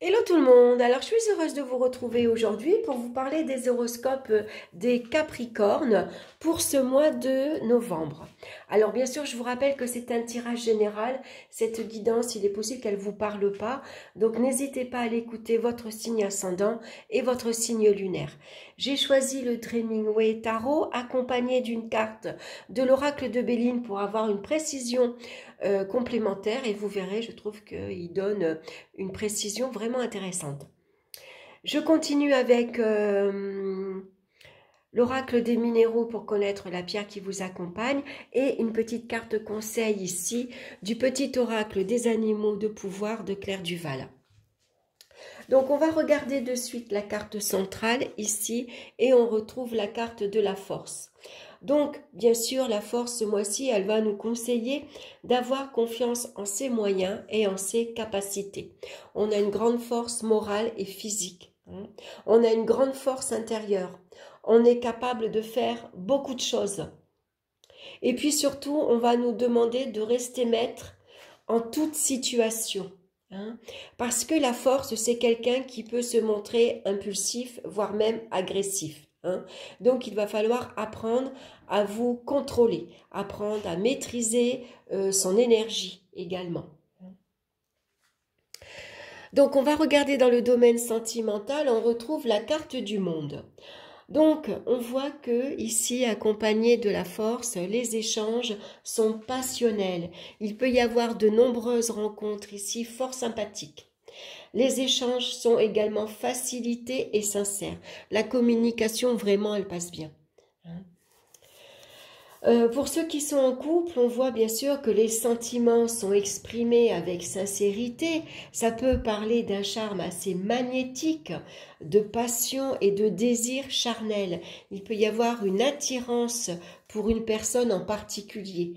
Hello tout le monde, alors je suis heureuse de vous retrouver aujourd'hui pour vous parler des horoscopes des Capricornes pour ce mois de novembre. Alors bien sûr je vous rappelle que c'est un tirage général, cette guidance il est possible qu'elle ne vous parle pas, donc n'hésitez pas à l'écouter votre signe ascendant et votre signe lunaire. J'ai choisi le Dreaming Way Tarot accompagné d'une carte de l'oracle de Béline pour avoir une précision complémentaire et vous verrez je trouve qu'il donne une précision vraiment intéressante. Je continue avec l'oracle des minéraux pour connaître la pierre qui vous accompagne et une petite carte conseil ici du petit oracle des animaux de pouvoir de Claire Duval. Donc on va regarder de suite la carte centrale ici et on retrouve la carte de la force. Donc, bien sûr, la force, ce mois-ci, elle va nous conseiller d'avoir confiance en ses moyens et en ses capacités. On a une grande force morale et physique. On a une grande force intérieure. On est capable de faire beaucoup de choses. Et puis surtout, on va nous demander de rester maître en toute situation. Parce que la force, c'est quelqu'un qui peut se montrer impulsif, voire même agressif. Donc, il va falloir apprendre à vous contrôler, apprendre à maîtriser son énergie également. Donc, on va regarder dans le domaine sentimental, on retrouve la carte du monde. Donc, on voit que ici, accompagné de la force, les échanges sont passionnels. Il peut y avoir de nombreuses rencontres ici, fort sympathiques. Les échanges sont également facilités et sincères. La communication, vraiment, elle passe bien. Pour ceux qui sont en couple, on voit bien sûr que les sentiments sont exprimés avec sincérité. Ça peut parler d'un charme assez magnétique, de passion et de désir charnel. Il peut y avoir une attirance pour une personne en particulier.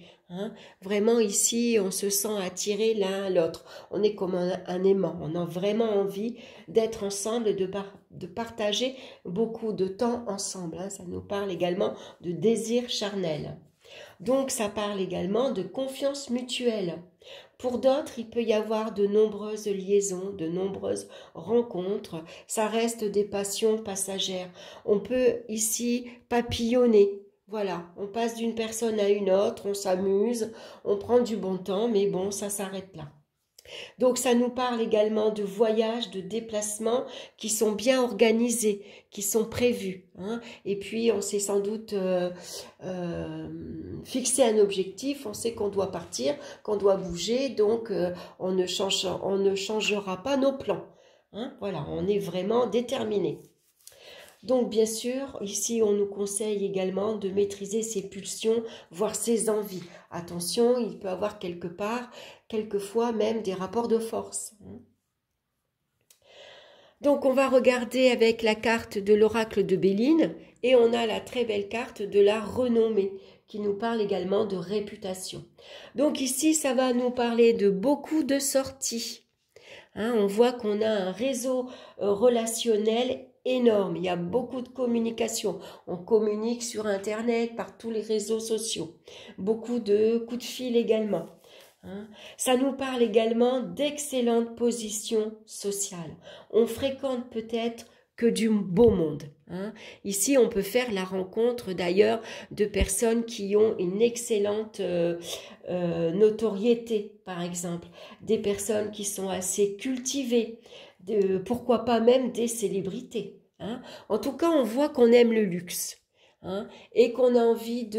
Vraiment ici, on se sent attiré l'un à l'autre. On est comme un aimant. On a vraiment envie d'être ensemble, de partager beaucoup de temps ensemble. Ça nous parle également de désir charnel. Donc, ça parle également de confiance mutuelle. Pour d'autres, il peut y avoir de nombreuses liaisons, de nombreuses rencontres. Ça reste des passions passagères. On peut ici papillonner. Voilà, on passe d'une personne à une autre, on s'amuse, on prend du bon temps, mais bon, ça s'arrête là. Donc ça nous parle également de voyages, de déplacements qui sont bien organisés, qui sont prévus. Et puis on s'est sans doute fixé un objectif, on sait qu'on doit partir, qu'on doit bouger, donc on ne changera pas nos plans. Voilà, on est vraiment déterminé. Donc bien sûr, ici on nous conseille également de maîtriser ses pulsions, voire ses envies. Attention, il peut y avoir quelquefois même des rapports de force. Donc on va regarder avec la carte de l'oracle de Béline et on a la très belle carte de la renommée qui nous parle également de réputation. Donc ici ça va nous parler de beaucoup de sorties. On voit qu'on a un réseau relationnel énorme, il y a beaucoup de communication, on communique sur internet, par tous les réseaux sociaux, beaucoup de coups de fil également. Ça nous parle également d'excellentes positions sociales, on fréquente peut-être que du beau monde. Ici, on peut faire la rencontre d'ailleurs de personnes qui ont une excellente notoriété, par exemple, des personnes qui sont assez cultivées, pourquoi pas même des célébrités. En tout cas, on voit qu'on aime le luxe et qu'on a envie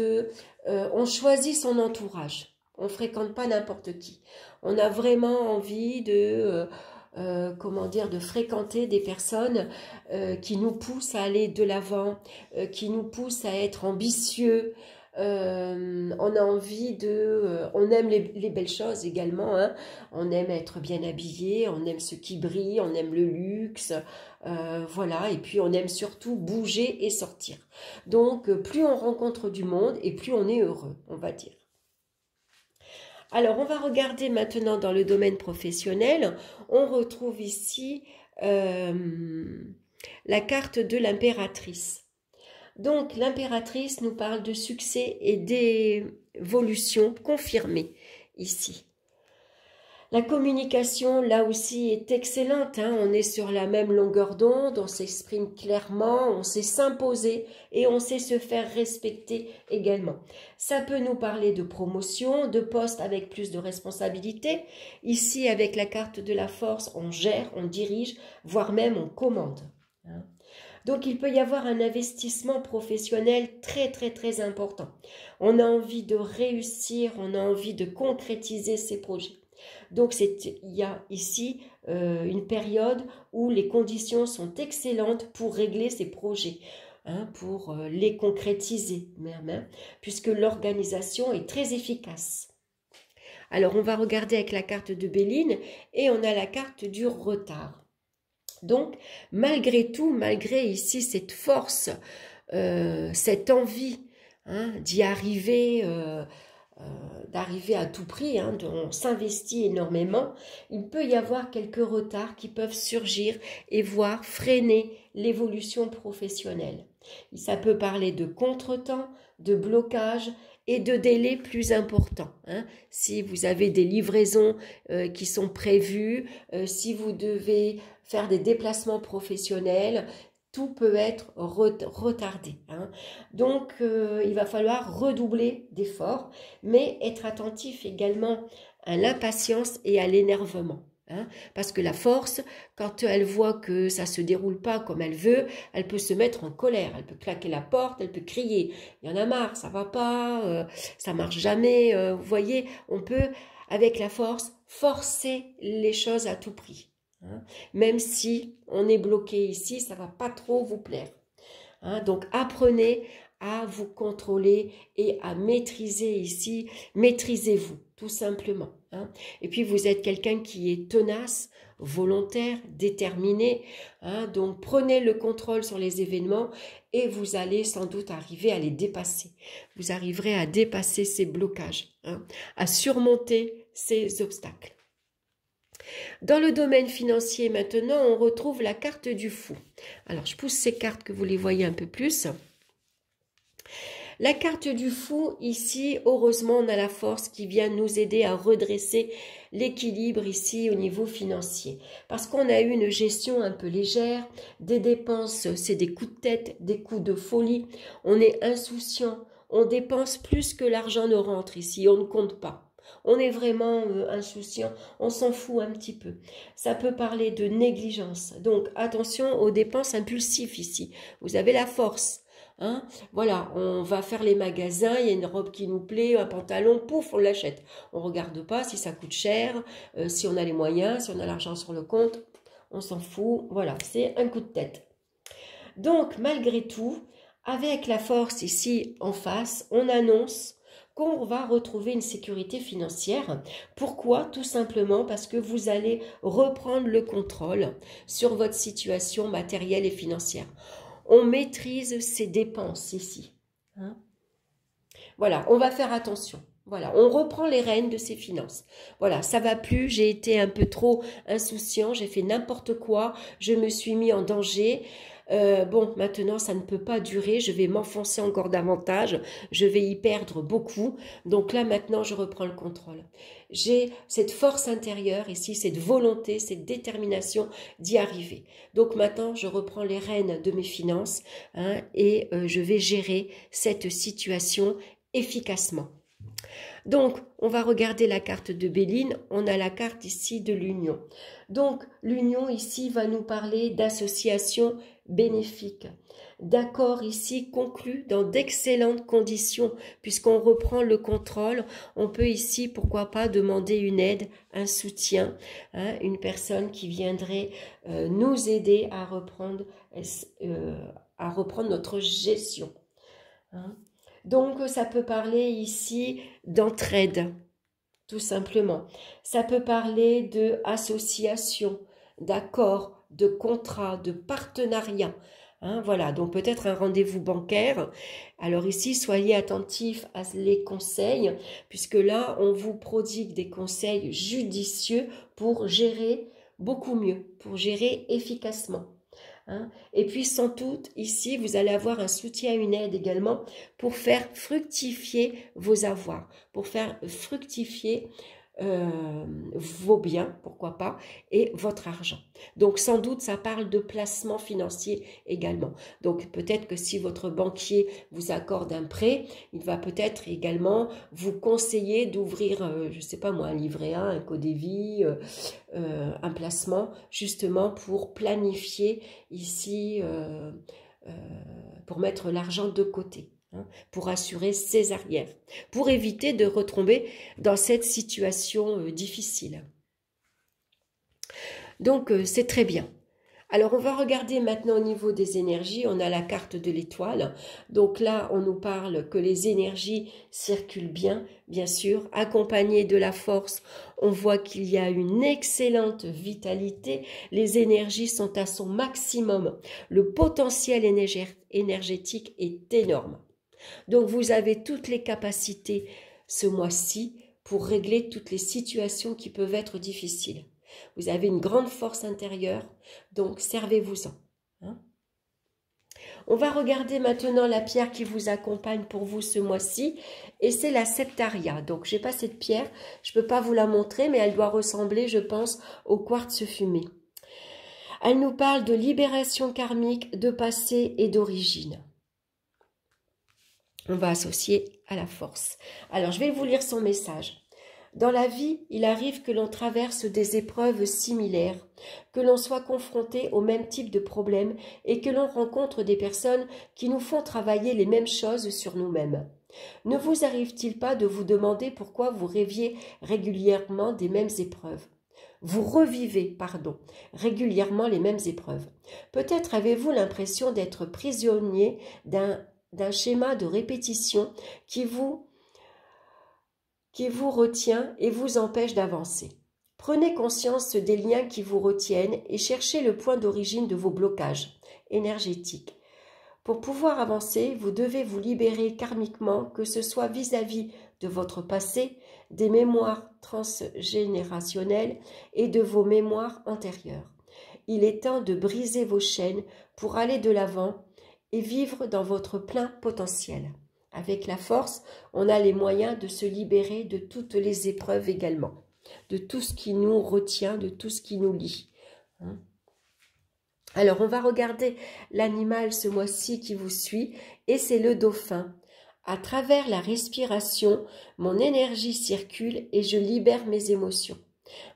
on choisit son entourage. On ne fréquente pas n'importe qui. On a vraiment envie de fréquenter des personnes qui nous poussent à aller de l'avant, qui nous poussent à être ambitieux. On a envie on aime les belles choses également. On aime être bien habillé, on aime ce qui brille, on aime le luxe. Voilà, et puis on aime surtout bouger et sortir. Donc, plus on rencontre du monde et plus on est heureux, on va dire. Alors, on va regarder maintenant dans le domaine professionnel. On retrouve ici la carte de l'impératrice. Donc, l'impératrice nous parle de succès et d'évolution confirmée ici. La communication, là aussi, est excellente. Hein. On est sur la même longueur d'onde, on s'exprime clairement, on sait s'imposer et on sait se faire respecter également. Ça peut nous parler de promotion, de poste avec plus de responsabilité. Ici, avec la carte de la force, on gère, on dirige, voire même on commande. Hein. Donc, il peut y avoir un investissement professionnel très, très, très important. On a envie de réussir, on a envie de concrétiser ses projets. Donc, il y a ici une période où les conditions sont excellentes pour régler ces projets, hein, pour les concrétiser même, hein, puisque l'organisation est très efficace. Alors, on va regarder avec la carte de Béline et on a la carte du retard. Donc, malgré tout, malgré ici cette force, cette envie, hein, d'y arriver, d'arriver à tout prix, hein, on s'investit énormément, il peut y avoir quelques retards qui peuvent surgir et voire freiner l'évolution professionnelle. Ça peut parler de contretemps, de blocage et de délais plus importants. Hein. Si vous avez des livraisons qui sont prévues, si vous devez faire des déplacements professionnels, tout peut être retardé. Hein. Donc, il va falloir redoubler d'efforts, mais être attentif également à l'impatience et à l'énervement. Hein. Parce que la force, quand elle voit que ça ne se déroule pas comme elle veut, elle peut se mettre en colère, elle peut claquer la porte, elle peut crier. Il y en a marre, ça ne va pas, ça ne marche jamais. Vous voyez, on peut, avec la force, forcer les choses à tout prix. Hein. Même si on est bloqué ici, ça ne va pas trop vous plaire. Hein. Donc apprenez à vous contrôler et à maîtriser ici, maîtrisez-vous tout simplement. Hein. Et puis vous êtes quelqu'un qui est tenace, volontaire, déterminé. Hein. Donc prenez le contrôle sur les événements et vous allez sans doute arriver à les dépasser. Vous arriverez à dépasser ces blocages, hein, à surmonter ces obstacles. Dans le domaine financier maintenant, on retrouve la carte du fou. Alors, je pousse ces cartes que vous les voyez un peu plus. La carte du fou, ici, heureusement, on a la force qui vient nous aider à redresser l'équilibre ici au niveau financier. Parce qu'on a eu une gestion un peu légère, des dépenses, c'est des coups de tête, des coups de folie. On est insouciant, on dépense plus que l'argent ne rentre ici, on ne compte pas. On est vraiment insouciant, on s'en fout un petit peu. Ça peut parler de négligence. Donc, attention aux dépenses impulsives ici. Vous avez la force. Hein? Voilà, on va faire les magasins, il y a une robe qui nous plaît, un pantalon, pouf, on l'achète. On ne regarde pas si ça coûte cher, si on a les moyens, si on a l'argent sur le compte. On s'en fout. Voilà, c'est un coup de tête. Donc, malgré tout, avec la force ici en face, on annonce qu'on va retrouver une sécurité financière. Pourquoi? Tout simplement parce que vous allez reprendre le contrôle sur votre situation matérielle et financière. On maîtrise ses dépenses ici. Hein? Voilà, on va faire attention. Voilà, on reprend les rênes de ses finances. Voilà, ça va plus, j'ai été un peu trop insouciant, j'ai fait n'importe quoi, je me suis mis en danger. Bon, maintenant, ça ne peut pas durer, je vais m'enfoncer encore davantage, je vais y perdre beaucoup. Donc là, maintenant, je reprends le contrôle. J'ai cette force intérieure ici, cette volonté, cette détermination d'y arriver. Donc maintenant, je reprends les rênes de mes finances, hein, et je vais gérer cette situation efficacement. Donc, on va regarder la carte de Béline. On a la carte ici de l'union. Donc, l'union ici va nous parler d'association bénéfique, d'accords ici conclus dans d'excellentes conditions. Puisqu'on reprend le contrôle, on peut ici, pourquoi pas, demander une aide, un soutien, hein, une personne qui viendrait nous aider à reprendre notre gestion. Hein. Donc, ça peut parler ici d'entraide, tout simplement. Ça peut parler d'association, d'accord, de contrat, de partenariat. Hein, voilà, donc peut-être un rendez-vous bancaire. Alors ici, soyez attentifs à les conseils, puisque là, on vous prodigue des conseils judicieux pour gérer beaucoup mieux, pour gérer efficacement. Hein. Et puis sans doute ici vous allez avoir un soutien, une aide également pour faire fructifier vos avoirs, pour faire fructifier vos biens, pourquoi pas, et votre argent. Donc sans doute ça parle de placement financier également. Donc peut-être que si votre banquier vous accorde un prêt, il va peut-être également vous conseiller d'ouvrir, je ne sais pas moi, un livret A, un Codévie, un placement, justement pour planifier ici, pour mettre l'argent de côté. Pour assurer ses arrières, pour éviter de retomber dans cette situation difficile. Donc, c'est très bien. Alors, on va regarder maintenant au niveau des énergies. On a la carte de l'étoile. Donc là, on nous parle que les énergies circulent bien, bien sûr. Accompagnées de la force, on voit qu'il y a une excellente vitalité. Les énergies sont à son maximum. Le potentiel énergétique est énorme. Donc, vous avez toutes les capacités ce mois-ci pour régler toutes les situations qui peuvent être difficiles. Vous avez une grande force intérieure, donc servez-vous-en. On va regarder maintenant la pierre qui vous accompagne pour vous ce mois-ci, et c'est la septaria. Donc, je n'ai pas cette pierre, je ne peux pas vous la montrer, mais elle doit ressembler, je pense, au quartz fumé. Elle nous parle de libération karmique, de passé et d'origine. On va associer à la force. Alors, je vais vous lire son message. Dans la vie, il arrive que l'on traverse des épreuves similaires, que l'on soit confronté au même type de problème et que l'on rencontre des personnes qui nous font travailler les mêmes choses sur nous-mêmes. Ne vous arrive-t-il pas de vous demander pourquoi vous rêviez régulièrement des mêmes épreuves ? Vous revivez, régulièrement les mêmes épreuves. Peut-être avez-vous l'impression d'être prisonnier d'un schéma de répétition qui vous retient et vous empêche d'avancer. Prenez conscience des liens qui vous retiennent et cherchez le point d'origine de vos blocages énergétiques. Pour pouvoir avancer, vous devez vous libérer karmiquement, que ce soit vis-à-vis de votre passé, des mémoires transgénérationnelles et de vos mémoires antérieures. Il est temps de briser vos chaînes pour aller de l'avant et vivre dans votre plein potentiel. Avec la force, on a les moyens de se libérer de toutes les épreuves également, de tout ce qui nous retient, de tout ce qui nous lie. Alors, on va regarder l'animal ce mois-ci qui vous suit, et c'est le dauphin. À travers la respiration, mon énergie circule et je libère mes émotions.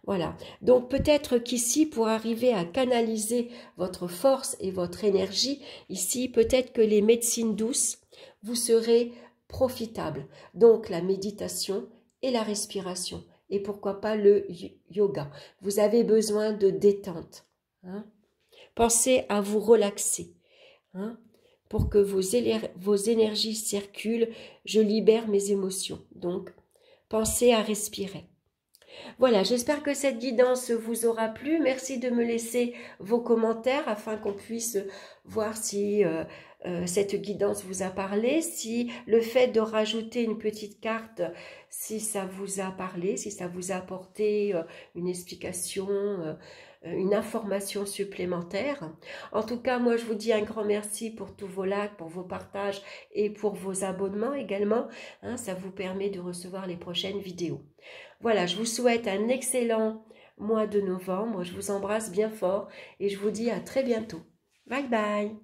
Voilà, donc peut-être qu'ici, pour arriver à canaliser votre force et votre énergie, ici, peut-être que les médecines douces vous serez profitables. Donc la méditation et la respiration. Et pourquoi pas le yoga. Vous avez besoin de détente. Pensez à vous relaxer. Pour que vos énergies circulent, je libère mes émotions. Donc, pensez à respirer. Voilà, j'espère que cette guidance vous aura plu. Merci de me laisser vos commentaires afin qu'on puisse voir si cette guidance vous a parlé, si le fait de rajouter une petite carte, si ça vous a parlé, si ça vous a apporté une explication, une information supplémentaire. En tout cas, moi, je vous dis un grand merci pour tous vos likes, pour vos partages et pour vos abonnements également. Ça vous permet de recevoir les prochaines vidéos. Voilà, je vous souhaite un excellent mois de novembre. Je vous embrasse bien fort et je vous dis à très bientôt. Bye bye.